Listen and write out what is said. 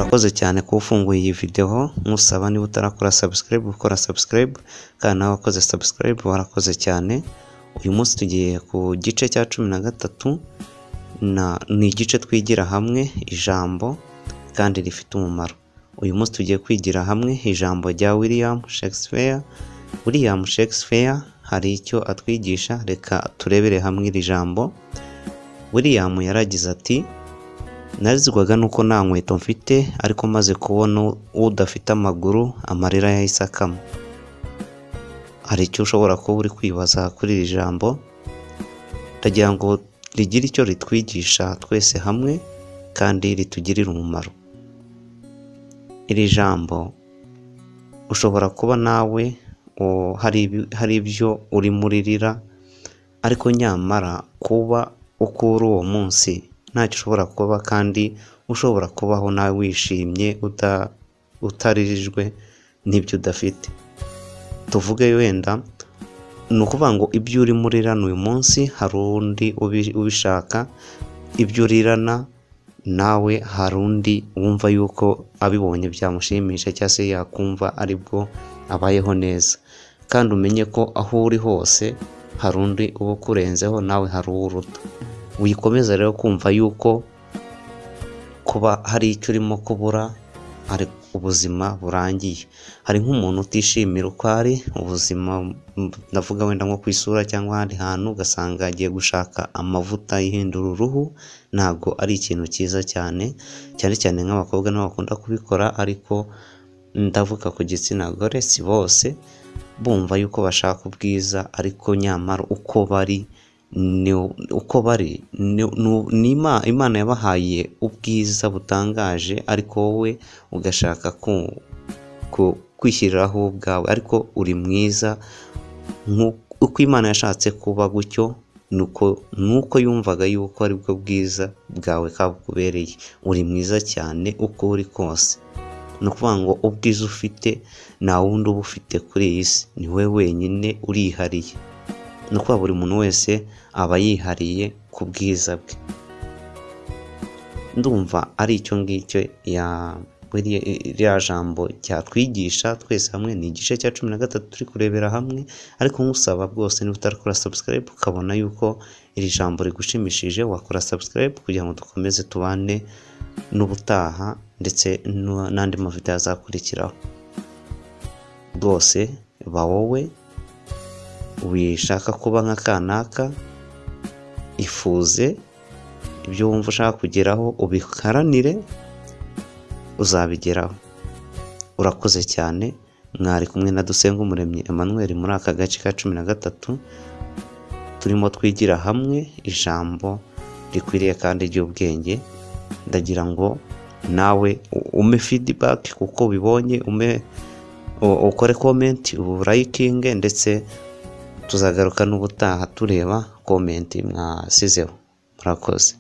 Urakoze cyane kuba ufunguye iyi video, nkusaba niba utarakora subscribe gukora subscribe, kandi nawe wakoze subscribe warakoze cyane. Uyu munsi tugiye ku gice cya 13 ni igice twigira hamwe ijambo kandi rifite umumaro. Uyu munsi tugiye kwigira hamwe ijambo rya William Shakespeare. William Shakespeare hari icyo atwigisha, reka turebere hamwe iri jambo. William yaragize ati: narizwaga nuko nta nkweto mfite, ariko maze kubona udafite amaguru amarira yahise akama. Hari icyo ushobora kuba uri kwibaza kuri iri jambo, ndagira ngo rigire icyo ritwigisha twese hamwe kandi ritugirire umumaro. Iri jambo ushobora kuba nawe hari ibyo uri muririra, ariko nyamara kuba ukuri uwo munsi ntacyo ushobora kuba, kandi ushobora kubaho nawe wishimye utaririjwe n'ibyo udafite. Tuvuge wenda ni ukuvuga ngo ibyo uri murirana uyu munsi hari undi ubishaka, ibyo urirana nawe hari undi wumva yuko abibonye byamushimisha cyangwa se yakumva aribwo abayeho neza. Kandi umenye ko aho uri hose hari undi uba ukurenzeho, nawe hari uwuruta. Wikomeza rero kumva yuko kuba hari icyo urimo kubura ari ubuzima burangiye. Hari nk'umuntu utishimira uko ari ubuzima, ndavuga wenda nko ku isura cyangwa ahandi hantu, ugasanga agiye gushaka amavuta yihindura uruhu. Ntabwo ari ikintu cyiza cyane cyane nk'abakobwa nabo bakunda kubikora, ariko ndavuga ku gitsina gore, si bose bumva yuko bashaka ubwiza, ariko nyamara uko bari Imana yabahaye ubwiza butangaje, ariko wowe ugashaka kwishyiriraho ubwawe. Ariko uri mwiza uko Imana yashatse kuba gutyo, nuko yumvaga yuko aribwo bwiza bwawe kabukubereye. Uri mwiza cyane uko uri kose. Ni ukuvuga ngo ubwiza ufite nta wundi uba ufite kuri iyi si, ni we wenyine urihariye. Ni ukuvuga buri muntu wese aba yihariye ku bwiza bwe. Ndumva ari icyo ngicyo iriya jambo cyatwigisha twese hamwe. Ni igice cya 13 turi kurebera hamwe, ariko nkusaba bwose niba utarakora subscribe ukabona yuko iri jambo rigushimishije, wakora subscribe kugira ngo dukomeze tubane n'ubutaha ndetse n'andi mavideo azakurikiraho. Rwose ba wowe wishaka kuba nka kanaka, ifuze ibyo wumva ushaka kugeraho, ubikaranire, uzabigeraho. Urakoze cyane. Mwari kumwe na Dusengumuremyi Emmanuel muri aka gace ka 13 turimo twigira hamwe ijambo rikwiriye kandi ry'ubwenge. Ndagira ngo nawe ume feedback kuko ubibonye, ukore comment, urayikinge, ndetse tuzagaruka n'ubutaha tureba comment mwasizeho. Murakoze.